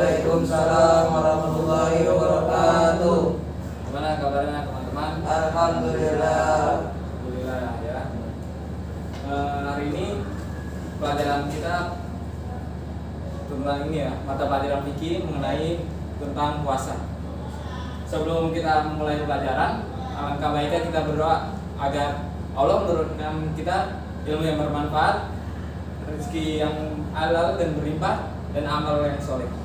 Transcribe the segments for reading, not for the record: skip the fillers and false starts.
Waalaikumsalam warahmatullahi wabarakatuh. Gimana kabarnya teman-teman? Alhamdulillah. Alhamdulillah ya. Hari ini pelajaran kita tentang ini ya, mata pelajaran fikih mengenai tentang puasa. Sebelum kita memulai pelajaran, alangkah baiknya kita berdoa agar Allah menurunkan kita ilmu yang bermanfaat, rezeki yang halal dan berlimpah, dan amal yang soleh.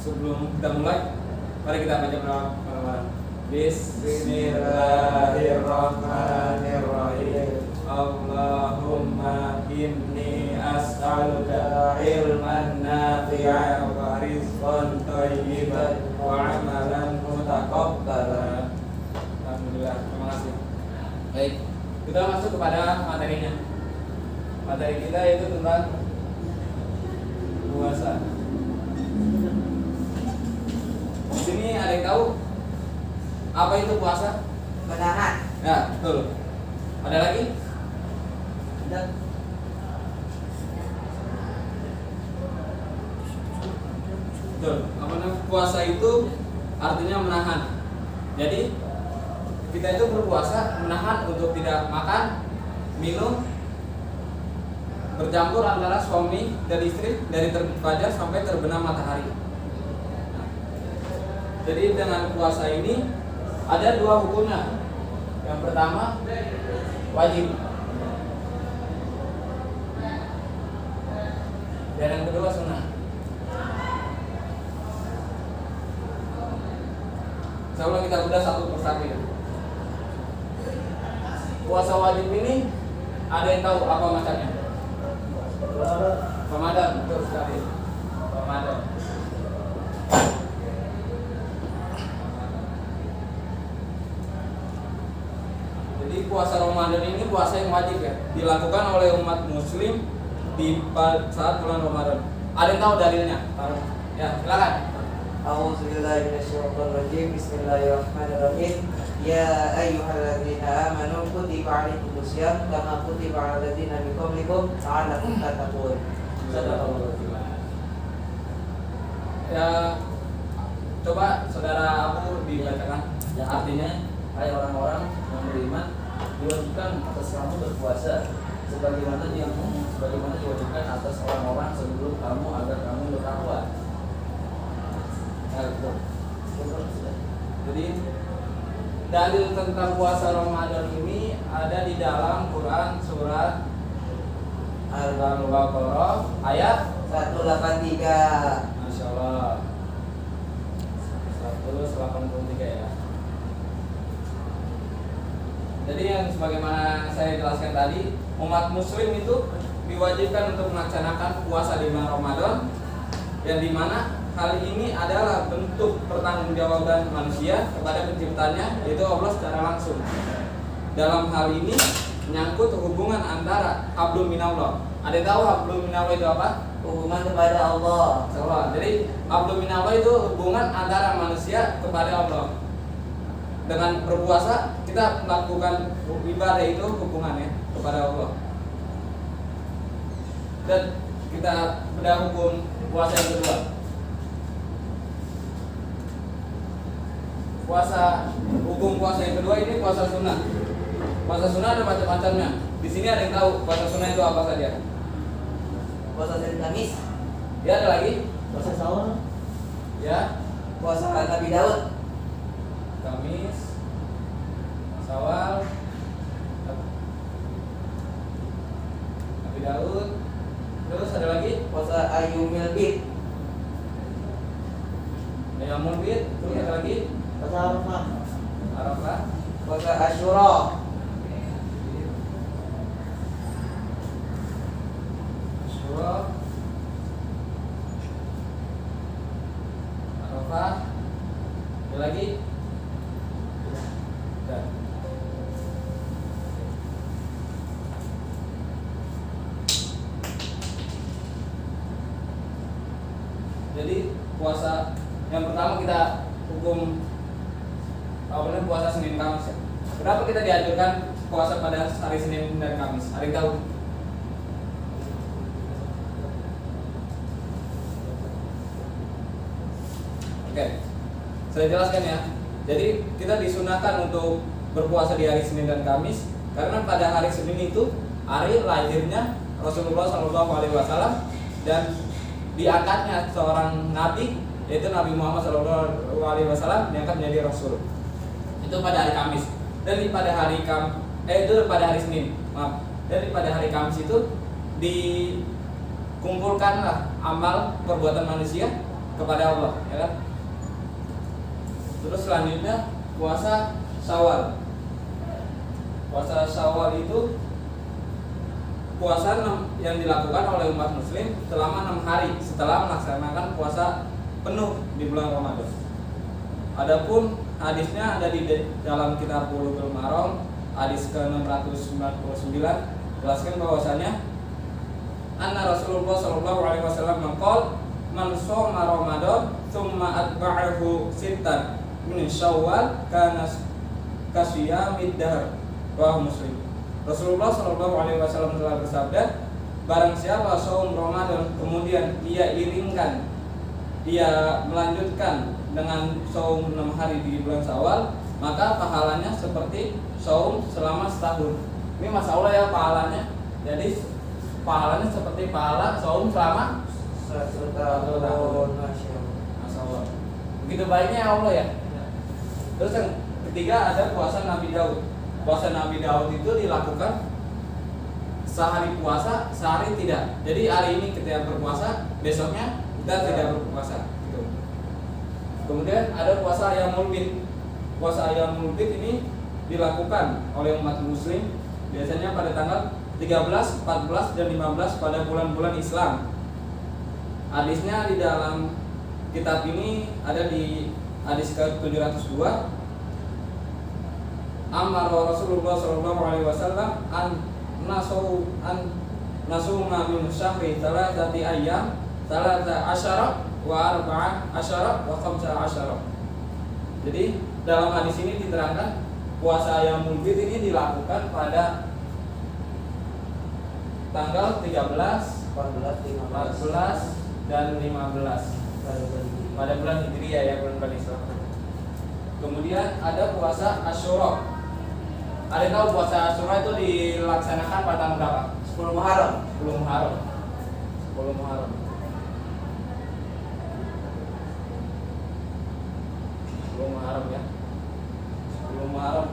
Sebelum kita mulai, mari kita baca doa bareng-bareng. Bismillahirrahmanirrahim. Allahumma inni as'aluka ilman nafi'an wa rizqan thayyiban wa amalan mutaqabbalan. Alhamdulillah, terima kasih. Baik, kita masuk kepada materinya. Materi kita yaitu tentang puasa. Di sini ada yang tahu apa itu puasa? Menahan. Ya, betul. Ada lagi? Dan Betul. Apa namanya? Puasa itu artinya menahan. Jadi kita itu berpuasa menahan untuk tidak makan, minum, bercampur antara suami dan istri dari terbit fajar sampai terbenam matahari. Nah, jadi dengan puasa ini ada dua hukumnya. Yang pertama wajib, dan yang kedua sunnah. Insyaallah kita udah satu persatu ya. Puasa wajib ini ada yang tahu apa macamnya? Ramadan, betul sekali. Ramadan. Jadi puasa Ramadan ini puasa yang wajib ya, dilakukan oleh umat muslim di saat bulan Ramadan. Ada yang tahu dalilnya? Ya, silakan. A'udzubillahi minasyaitonirrajim. Bismillahirrahmanirrahim. Ya ayyuhalladzina amanu kutiba alaikumus syiyam kama kutiba alal ladzina min qablikum la'allakum tattaqun. Ya, coba saudara aku dibacakan Ya, artinya. hai orang-orang yang beriman, diwajibkan atas kamu berpuasa sebagaimana diwajibkan atas orang-orang sebelum kamu agar kamu bertakwa. Ya, betul. Jadi dalil tentang puasa Ramadan ini ada di dalam Quran surat Al-Baqarah ayat 183. Masya Allah 183 ya. Jadi yang sebagaimana saya jelaskan tadi, umat muslim itu diwajibkan untuk melaksanakan puasa di bulan Ramadan, yang dimana hal ini adalah bentuk pertanggungjawaban manusia kepada penciptanya, yaitu Allah secara langsung. Dalam hal ini menyangkut hubungan antara hablum minallah. Ada yang tahu hablum minallah itu apa? Hubungan kepada Allah. Jadi hablum minallah itu hubungan antara manusia kepada Allah. Dengan berpuasa kita melakukan ibadah itu hubungannya kepada Allah. Dan kita bedah hukum puasa yang kedua. Hukum puasa yang kedua ini puasa sunnah. Puasa sunnah ada macam-macamnya. Di sini ada yang tahu puasa sunnah itu apa saja? Puasa Senin Kamis. Ya, ada lagi? Puasa sahur, Ya, Puasa Nabi Daud. Kamis, Syawal, Nabi Daud. Terus ada lagi? Puasa Ayyumil Bid. Yaumul Bid. Terus ada lagi? puasa Arafah, Arafah. Puasa Asyura. Asyura, Arafah. Ada lagi? Dan jadi puasa yang pertama kita hukum puasa Senin Kamis ya. Kenapa kita dianjurkan puasa pada hari Senin dan Kamis? Ada yang tahu? Oke, saya jelaskan ya. Jadi kita disunahkan untuk berpuasa di hari Senin dan Kamis karena pada hari Senin itu hari lahirnya Rasulullah SAW dan diangkatnya seorang nabi, yaitu Nabi Muhammad SAW diangkat menjadi Rasul. Itu pada hari Kamis. Dan pada hari Senin, maaf. Dan pada hari Kamis itu dikumpulkanlah amal perbuatan manusia kepada Allah, ya kan? Terus selanjutnya puasa Syawal. Puasa Syawal itu puasa yang dilakukan oleh umat muslim selama 6 hari setelah melaksanakan puasa penuh di bulan Ramadan. Adapun hadisnya ada di dalam kitab Bulughul Maram, hadis ke-699, jelaskan bahwasanya anna Rasulullah sallallahu alaihi wasallam maqal man shoma Ramadan tsumma atba'ahu sittan min Syawal kana kasiyamid dahr. Rawahu Muslim. Rasulullah sallallahu alaihi wasallam telah bersabda, barang siapa saum Ramadan kemudian dia iringkan, dia melanjutkan dengan saum 6 hari di bulan Syawal, maka pahalanya seperti saum selama setahun. Ini Masya Allah ya pahalanya. Jadi pahalanya seperti pahala saum selama setahun. Masya Allah. Begitu baiknya ya Allah ya. Terus yang ketiga ada puasa Nabi Daud. Puasa Nabi Daud itu dilakukan sehari puasa, sehari tidak. Jadi hari ini kita berpuasa, besoknya kita tidak berpuasa. Gitu. Kemudian ada puasa Ayyamul Bid. Puasa Ayyamul Bid ini dilakukan oleh umat muslim biasanya pada tanggal 13, 14, dan 15 pada bulan-bulan Islam. Hadisnya di dalam kitab ini ada di hadis ke-702. Amar Rasulullah sallallahu alaihi wasallam an nasuma min syahri thalathati ayyam, 13 wa 14 wa 15. Jadi dalam hadis ini diterangkan puasa Ayyamul Bid ini dilakukan pada tanggal 13, 14, dan 15 pada bulan Hijriah ya, bulan Islam. Kemudian ada puasa Asyura. Ada yang tahu puasa Asyura itu dilaksanakan pada tanggal berapa? 10 Muharram. 10 Muharram. 10 Muharram. 10 Muharram ya. 10 Muharram.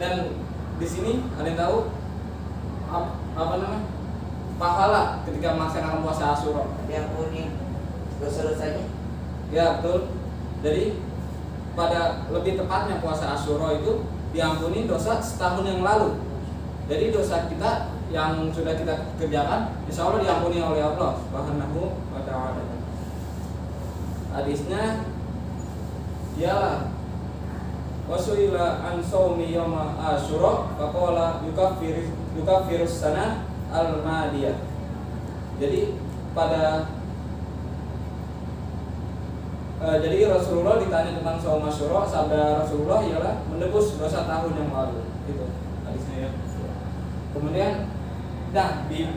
Dan di sini ada yang tahu apa namanya? Pahala ketika melaksanakan puasa Asyura. Diampuni dosa-dosanya. Ya, betul. Jadi pada lebih tepatnya puasa Asyura itu diampuni dosa setahun yang lalu. Jadi dosa kita yang sudah kita kerjakan insya Allah diampuni oleh Allah Subhanahu wa ta'ala. Hadisnya ialah wasuila an shaumi yauma Asyura faqala yukaffirus sana al-madiyah. Jadi jadi Rasulullah ditanya tentang saum Asyura, sabda Rasulullah ialah menebus dosa tahun yang lalu. Itu hadisnya ya. Kemudian di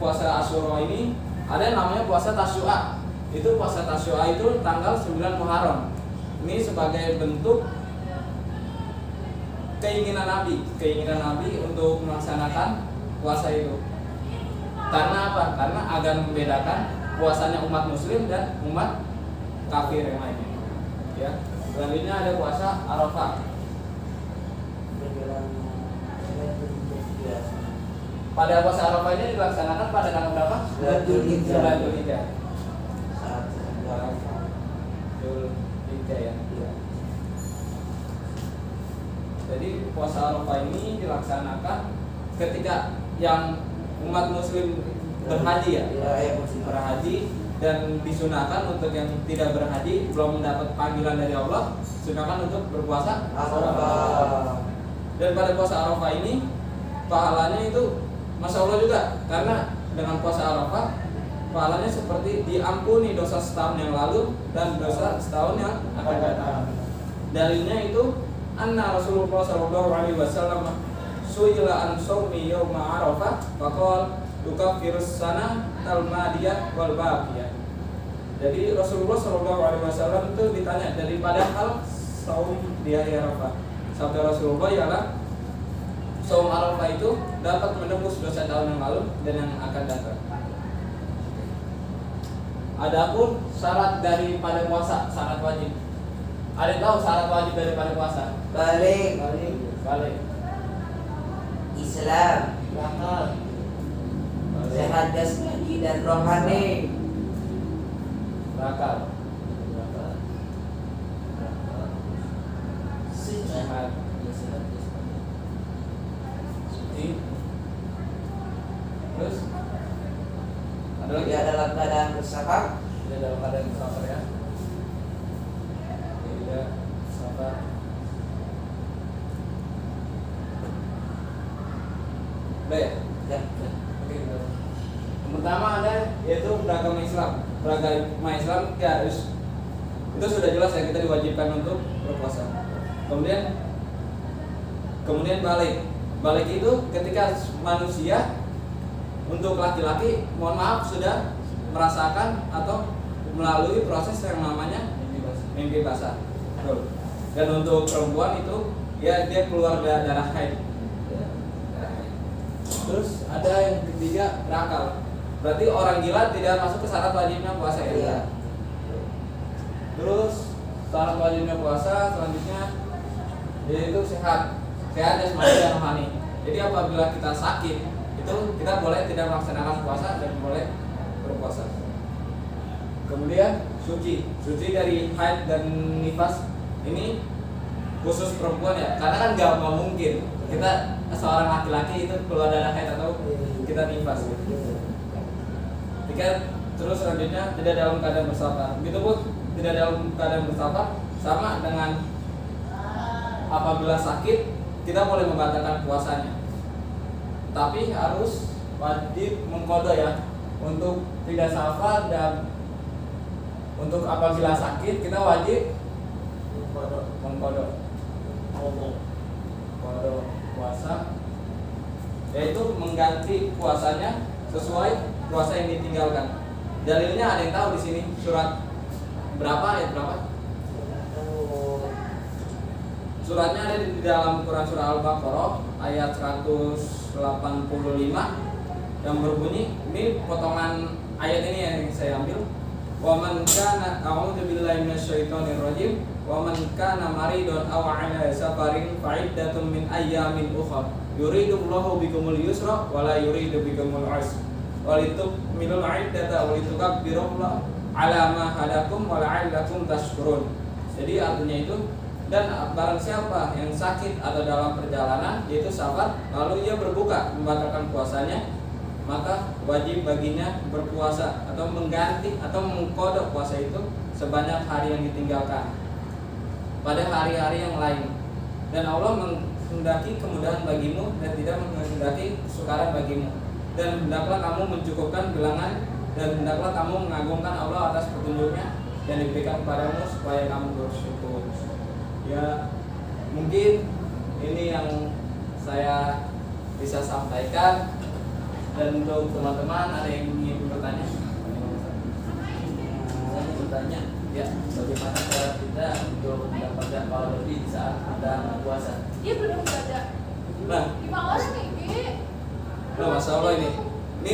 puasa Asyura ini ada yang namanya puasa Tasyu'a. Itu puasa Tasyu'a itu tanggal 9 Muharram. Ini sebagai bentuk keinginan Nabi untuk melaksanakan puasa itu. Karena apa? Karena agar membedakan puasanya umat muslim dan umat kafir yang lainnya. Ya. Selanjutnya ada puasa Arafah. Pada puasa Arafah ini dilaksanakan pada tanggal berapa? Bulan Dzulhijjah. Bulan Dzulhijjah. Saat Arafah. Dzulhijjah ya. Jadi puasa Arafah ini dilaksanakan ketika yang umat muslim berhaji ya. Berhaji dan disunahkan untuk yang tidak berhaji belum mendapat panggilan dari Allah, sunahkan untuk berpuasa Arafah. Dan pada puasa Arafah ini pahalanya itu Masya Allah juga, karena dengan puasa Arafah pahalanya seperti diampuni dosa setahun yang lalu dan dosa setahun yang akan datang. Dalilnya itu anna Rasulullah sallallahu alaihi wasallam suila an shaumi yauma Arafah faqala tukaffirus sana al-madiyah wal baqiyah. Jadi Rasulullah SAW itu ditanya daripada hal saum di hari Arafah. Sabda Rasulullah ialah saum Arafah itu dapat menembus dosa tahun yang lalu dan yang akan datang. Adapun syarat daripada puasa, syarat wajib. Ada yang tahu syarat wajib daripada puasa? Balik. Balik. Islam. Akal. Sehat jasmani dan rohani. Berakal. Sehat. Suci. Terus ada lagi? Tidak dalam keadaan bersafar. Tidak dalam keadaan sabar ya. Tidak sabar. Udah ya? Ya. Oke, udah. Yang pertama ada yaitu beragama Islam. Beragama Islam ya harus, itu sudah jelas ya, kita diwajibkan untuk berpuasa. Kemudian balik itu ketika manusia untuk laki-laki, mohon maaf, sudah merasakan atau melalui proses yang namanya mimpi basah. Betul. Dan untuk perempuan itu ya dia keluar darah haid. Terus ada yang ketiga berakal. Berarti orang gila tidak masuk ke syarat wajibnya puasa ya. Iya. Terus syarat wajibnya puasa selanjutnya yaitu sehat jasmani dan rohani. Jadi apabila kita sakit itu kita boleh tidak melaksanakan puasa dan boleh berpuasa. Kemudian suci dari haid dan nifas, ini khusus perempuan ya, karena kan nggak mungkin kita seorang laki-laki itu keluar darah haid atau kita nifas. Terus selanjutnya tidak dalam keadaan bersafar. Begitupun tidak dalam keadaan bersafar sama dengan apabila sakit kita boleh membatalkan puasanya. Tapi harus wajib mengqadha ya. Untuk tidak safar dan untuk apabila sakit kita wajib mengqadha puasa, yaitu mengganti puasanya sesuai puasa yang ditinggalkan. Dalilnya ada yang tahu di sini, surat berapa, ayat berapa? Suratnya ada di dalam Quran surah Al-Baqarah ayat 185 yang berbunyi, ini potongan ayat ini yang saya ambil. Wa man kana a'udzu billahi minasyaitonir rajim wa man kana maridun aw 'ala safarin fa iddatun min ayyamin ukhra yuridullahu bikumul yusra wa la yuridu bikumul 'usra walitukmilul 'iddata wa litukabbirullaha 'ala ma hadakum wa la'allakum tashkurun. Jadi artinya itu, dan barang siapa yang sakit atau dalam perjalanan yaitu safar lalu ia berbuka membatalkan puasanya, maka wajib baginya berpuasa atau mengganti atau mengqadha puasa itu sebanyak hari yang ditinggalkan pada hari-hari yang lain. Dan Allah menghendaki kemudahan bagimu dan tidak menghendaki kesukaran bagimu. Dan hendaklah kamu mencukupkan bilangan dan hendaklah kamu mengagungkan Allah atas petunjuknya yang diberikan kepadamu supaya kamu bersyukur. Ya, mungkin ini yang saya bisa sampaikan. Dan untuk teman-teman ada yang ingin bertanya? Saya mau bertanya, Ya, bagaimana cara kita untuk mendapatkan pahala lebih saat kita puasa? Dia belum ada. nah, Lima orang nih. Masya Allah ini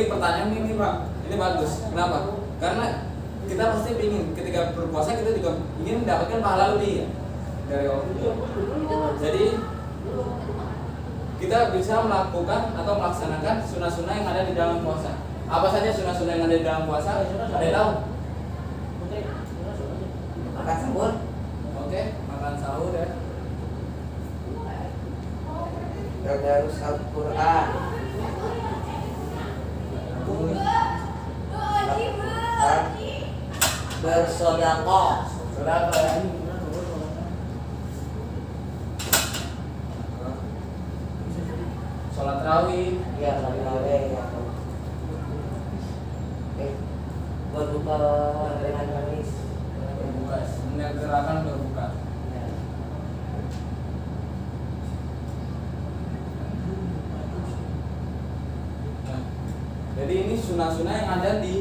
pertanyaan ini Pak, ini bagus. Kenapa? Karena kita pasti ingin ketika berpuasa kita juga ingin mendapatkan pahala lebih ya dari Allah. Jadi kita bisa melakukan atau melaksanakan sunnah-sunnah yang ada di dalam puasa. Apa saja sunnah-sunnah yang ada di dalam puasa? Ada yang tahu? Makan sahur. Oke, makan sahur ya. Tadarus Al-Quran. Bersedekah. Sholat tarawih, Ya, boleh ya. Berbuka dengan manis. berbuka, gerakan berbuka. Ya. Nah, jadi ini sunnah-sunnah yang ada di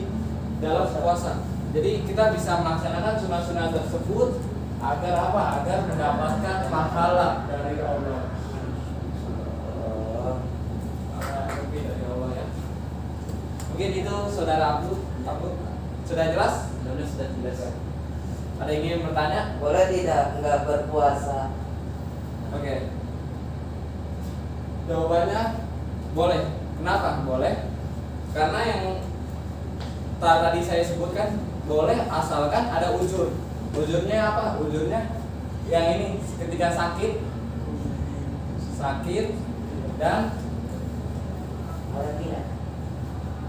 dalam puasa. Jadi kita bisa melaksanakan sunnah-sunnah tersebut agar apa? Agar mendapatkan pahala dari Allah. Lebih dari Allah ya. Mungkin itu saudara Abu sudah jelas? Sudah jelas. Ada yang ingin bertanya? Boleh tidak enggak berpuasa? Oke. Jawabannya boleh. Kenapa? Boleh. Karena yang tadi saya sebutkan boleh asalkan ada uzur. Uzurnya apa? Uzurnya yang ini ketika sakit dan Orang gila.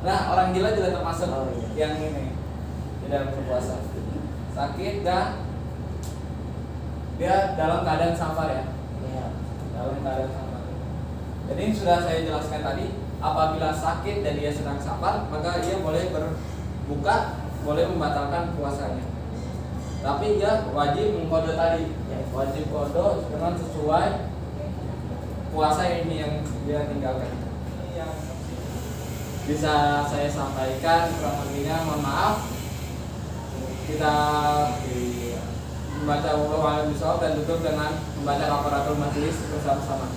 nah orang gila juga termasuk Oh, iya. yang ini tidak berpuasa. Sakit dan dia dalam keadaan safar ya. Iya. Dalam keadaan safar. Jadi sudah saya jelaskan tadi, apabila sakit dan dia sedang safar, maka ia boleh berbuka, boleh membatalkan puasanya. Tapi dia wajib mengqadha tadi, ya, wajib qadha dengan sesuai puasa ini yang dia tinggalkan. Ini yang bisa saya sampaikan, kurang lebihnya mohon maaf. Kita membaca Al-Qur'an dan tutup dengan membaca kafaratul majelis bersama-sama.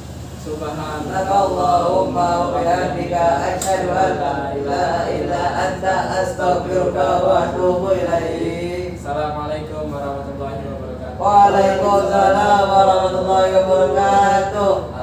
Allahumma wa bihamdika asyhadu an la ilaha illa anta astaghfiruka wa atubu ilaik. Assalamualaikum warahmatullahi wabarakatuh. Waalaikumsalam warahmatullahi wabarakatuh.